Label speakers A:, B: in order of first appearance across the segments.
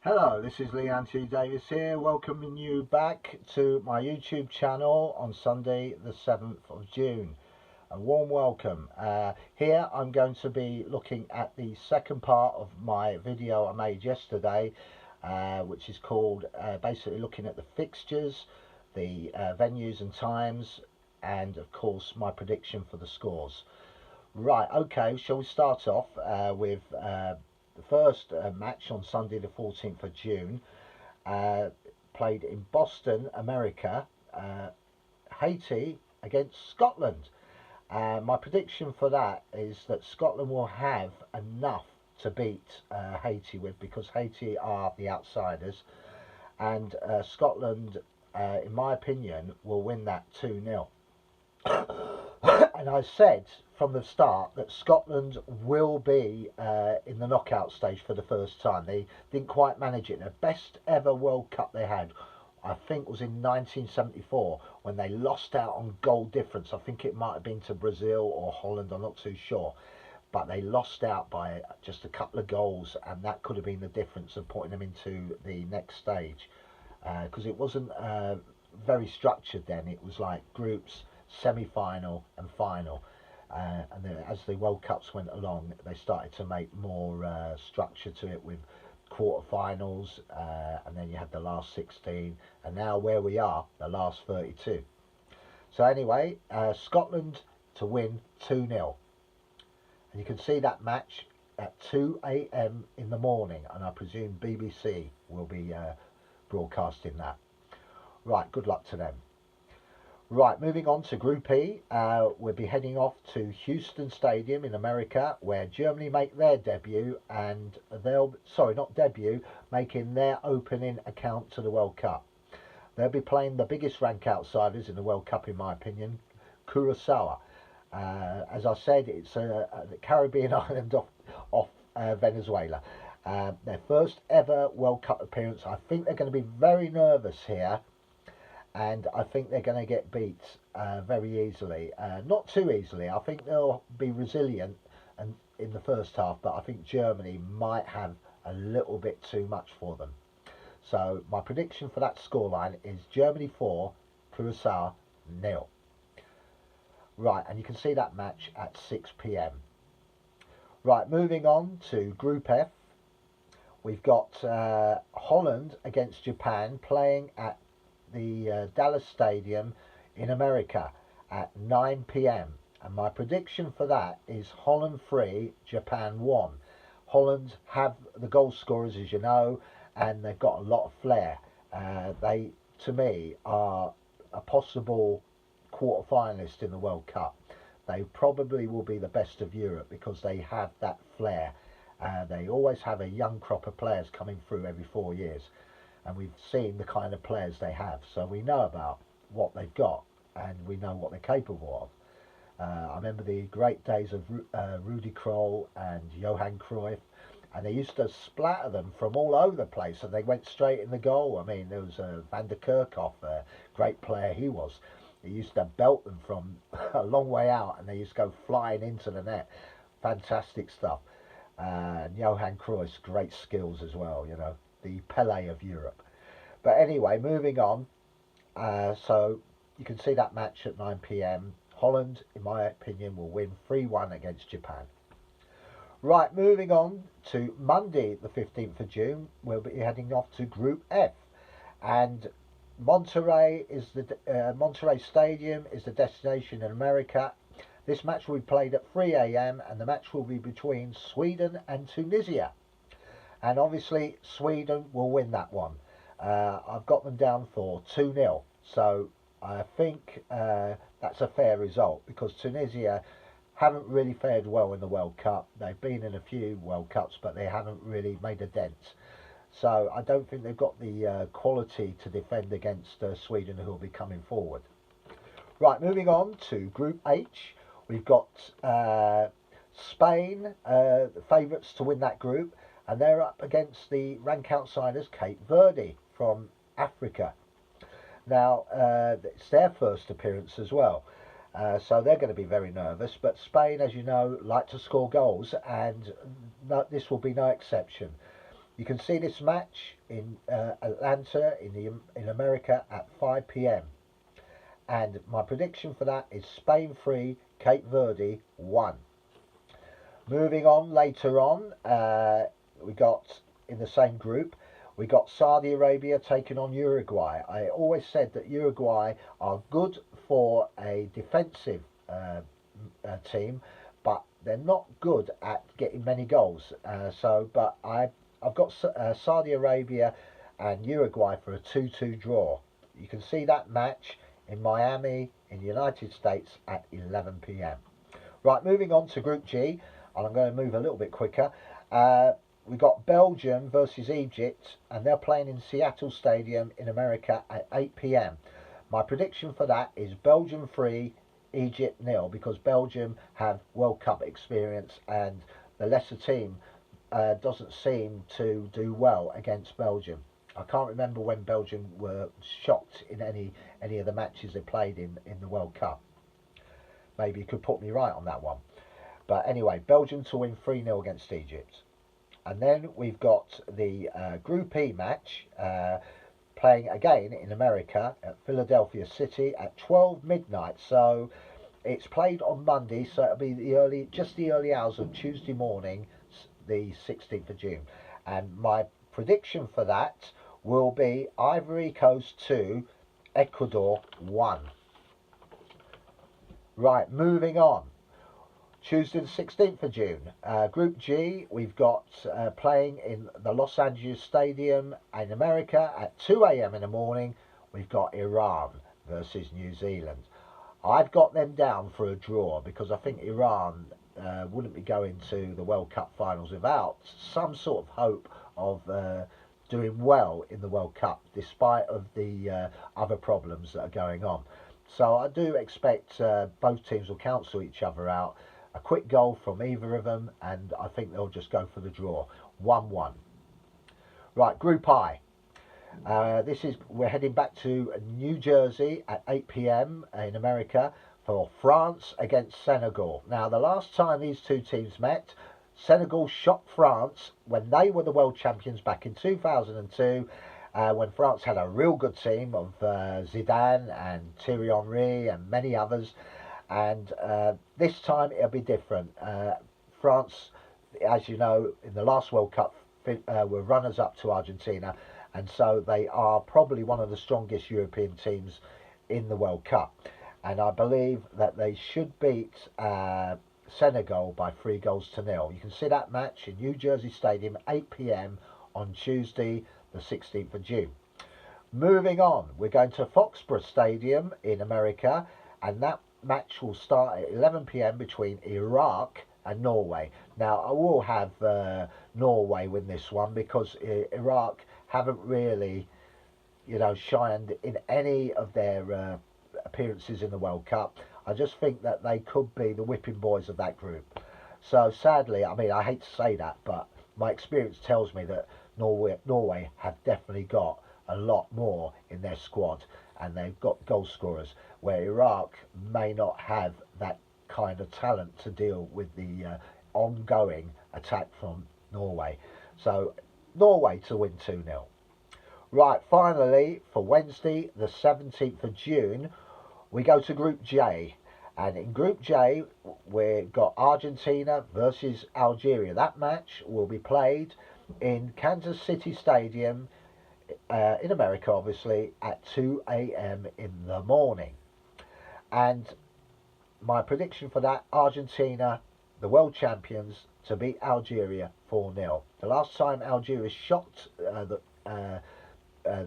A: Hello, this is Leanne T. Davis here, welcoming you back to my YouTube channel on Sunday the 7th of June. A warm welcome. Here I'm going to be looking at the second part of my video I made yesterday, which is called basically looking at the fixtures, the venues and times, and of course my prediction for the scores. Right, okay, shall we start off with the first match on Sunday the 14th of June, uh, played in Boston, America, Haiti against Scotland. My prediction for that is that Scotland will have enough to beat Haiti with, because Haiti are the outsiders, and Scotland, in my opinion, will win that 2-0. And I said from the start that Scotland will be in the knockout stage for the first time. They didn't quite manage it. The best ever World Cup they had, I think, was in 1974 when they lost out on goal difference. I think it might have been to Brazil or Holland, I'm not too sure. But they lost out by just a couple of goals, and that could have been the difference of putting them into the next stage. Because it wasn't very structured then. It was like groups, semi-final and final, and then as the World Cups went along, they started to make more structure to it, with quarterfinals, and then you had the last 16, and now where we are, the last 32. So anyway, Scotland to win 2-0, and you can see that match at 2 a.m. in the morning, and I presume BBC will be broadcasting that. Right, good luck to them. Right, moving on to Group E, we'll be heading off to Houston Stadium in America, where Germany make their debut, and they'll, sorry, not debut, making their opening account to the World Cup. They'll be playing the biggest rank outsiders in the World Cup, in my opinion, Curacao. As I said, it's the Caribbean island off Venezuela. Their first ever World Cup appearance. I think they're going to be very nervous here, and I think they're going to get beat very easily. Not too easily. I think they'll be resilient and in the first half, but I think Germany might have a little bit too much for them. So my prediction for that scoreline is Germany 4, Curacao 0. Right, and you can see that match at 6 p.m. Right, moving on to Group F. We've got Holland against Japan, playing at the Dallas Stadium in America at 9 p.m. And my prediction for that is Holland 3, Japan 1. Holland have the goal scorers, as you know, and they've got a lot of flair. They, to me, are a possible quarter-finalist in the World Cup. They probably will be the best of Europe because they have that flair. They always have a young crop of players coming through every 4 years, and we've seen the kind of players they have, so we know about what they've got and we know what they're capable of. I remember the great days of Rudi Kroll and Johan Cruyff, and they used to splatter them from all over the place, and they went straight in the goal. I mean, there was Van der Kerkhoff, a great player he was. He used to belt them from a long way out, and they used to go flying into the net. Fantastic stuff. And Johan Cruyff's great skills as well, you know, the Pele of Europe. But anyway, moving on. So you can see that match at 9 p.m. Holland, in my opinion, will win 3-1 against Japan. Right, moving on to Monday, the 15th of June, we'll be heading off to Group F, and Monterrey Stadium is the destination in America. This match will be played at 3 a.m. and the match will be between Sweden and Tunisia. And obviously Sweden will win that one. I've got them down for 2-0. So I think that's a fair result, because Tunisia haven't really fared well in the World Cup. They've been in a few World Cups, but they haven't really made a dent. So I don't think they've got the quality to defend against Sweden, who will be coming forward. Right, moving on to Group H. We've got Spain, the favourites to win that group, and they're up against the rank outsiders, Cape Verde from Africa. Now, it's their first appearance as well, so they're going to be very nervous, but Spain, as you know, like to score goals, and this will be no exception. You can see this match in Atlanta in America at 5 p.m. And my prediction for that is Spain 3, Cape Verde 1. Moving on later on, we got in the same group, we got Saudi Arabia taking on Uruguay. I always said that Uruguay are good for a defensive team, but they're not good at getting many goals. But I've got Saudi Arabia and Uruguay for a 2-2 draw. You can see that match in Miami in the United States at 11 p.m. Right, moving on to Group G, and I'm going to move a little bit quicker. We got Belgium versus Egypt, and they're playing in Seattle Stadium in America at 8 p.m. My prediction for that is Belgium 3, Egypt 0, because Belgium have World Cup experience and the lesser team doesn't seem to do well against Belgium. I can't remember when Belgium were shocked in any of the matches they played in the World Cup. Maybe you could put me right on that one. But anyway, Belgium to win 3-0 against Egypt. And then we've got the Group E match playing again in America at Philadelphia City at 12 midnight. So it's played on Monday, so it'll be the early hours of Tuesday morning, the 16th of June. And my prediction for that will be Ivory Coast 2, Ecuador 1. Right, moving on. Tuesday the 16th of June. Group G, we've got playing in the Los Angeles Stadium in America at 2 a.m. in the morning. We've got Iran versus New Zealand. I've got them down for a draw because I think Iran wouldn't be going to the World Cup finals without some sort of hope of doing well in the World Cup, despite of the other problems that are going on. So I do expect both teams will cancel each other out. A quick goal from either of them, and I think they'll just go for the draw, 1-1. Right, Group I. We're heading back to New Jersey at 8 p.m. in America for France against Senegal. Now, the last time these two teams met, Senegal shocked France when they were the world champions back in 2002, when France had a real good team of Zidane and Thierry Henry and many others. And this time it'll be different. France, as you know, in the last World Cup were runners-up to Argentina, and so they are probably one of the strongest European teams in the World Cup. And I believe that they should beat Senegal by 3-0. You can see that match in New Jersey Stadium, 8 p.m. on Tuesday, the 16th of June. Moving on, we're going to Foxborough Stadium in America, and that match will start at 11 p.m. between Iraq and Norway. Now, I will have Norway win this one because Iraq haven't really, shined in any of their appearances in the World Cup. I just think that they could be the whipping boys of that group. So sadly, I mean, I hate to say that, but my experience tells me that Norway have definitely got a lot more in their squad, and they've got goal scorers, where Iraq may not have that kind of talent to deal with the ongoing attack from Norway. So Norway to win 2-0. Right, finally, for Wednesday, the 17th of June, we go to Group J. And in Group J, we've got Argentina versus Algeria. That match will be played in Kansas City Stadium in America, obviously, at 2 a.m. in the morning. And my prediction for that, Argentina, the world champions, to beat Algeria 4-0. The last time Algeria shocked the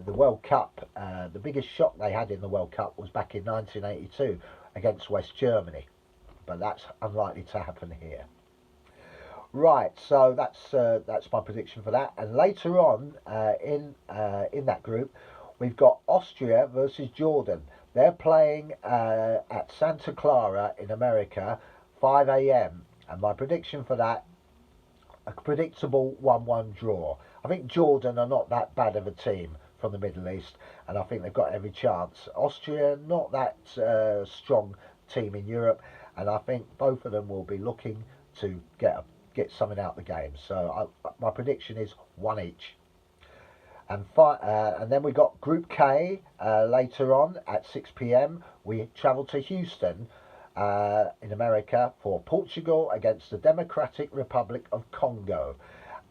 A: World Cup, the biggest shock they had in the World Cup was back in 1982 against West Germany. But that's unlikely to happen here. Right, so that's my prediction for that. And later on in that group, we've got Austria versus Jordan. They're playing at Santa Clara in America, 5 a.m. And my prediction for that, a predictable 1-1 draw. I think Jordan are not that bad of a team from the Middle East, and I think they've got every chance. Austria, not that strong team in Europe, and I think both of them will be looking to get get something out of the game. So my prediction is 1 each. And then we got Group K later on at 6 p.m. We travel to Houston in America for Portugal against the Democratic Republic of Congo.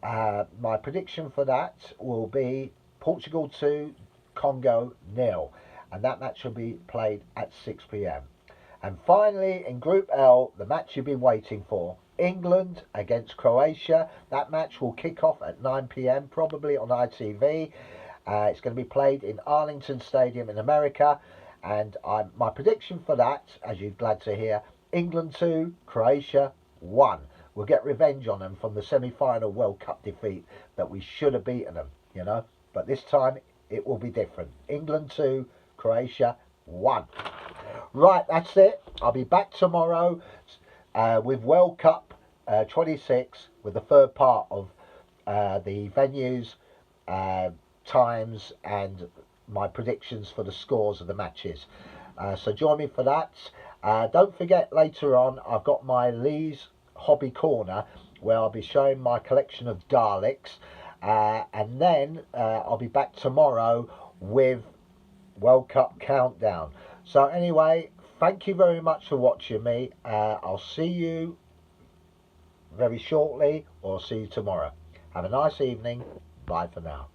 A: My prediction for that will be Portugal 2, Congo 0, and that match will be played at 6 p.m. And finally, in Group L, the match you've been waiting for, England against Croatia. That match will kick off at 9 p.m, probably on ITV. It's going to be played in Arlington Stadium in America. And my prediction for that, as you're glad to hear, England 2, Croatia 1. We'll get revenge on them from the semi-final World Cup defeat that we should have beaten them, you know. But this time it will be different. England 2, Croatia 1. Right, that's it. I'll be back tomorrow with World Cup 26 with the third part of the venues, times and my predictions for the scores of the matches. So join me for that. Don't forget, later on I've got my Lee's Hobby Corner where I'll be showing my collection of Daleks, and then I'll be back tomorrow with World Cup Countdown. So anyway, thank you very much for watching me. I'll see you very shortly, or see you tomorrow. Have a nice evening. Bye for now.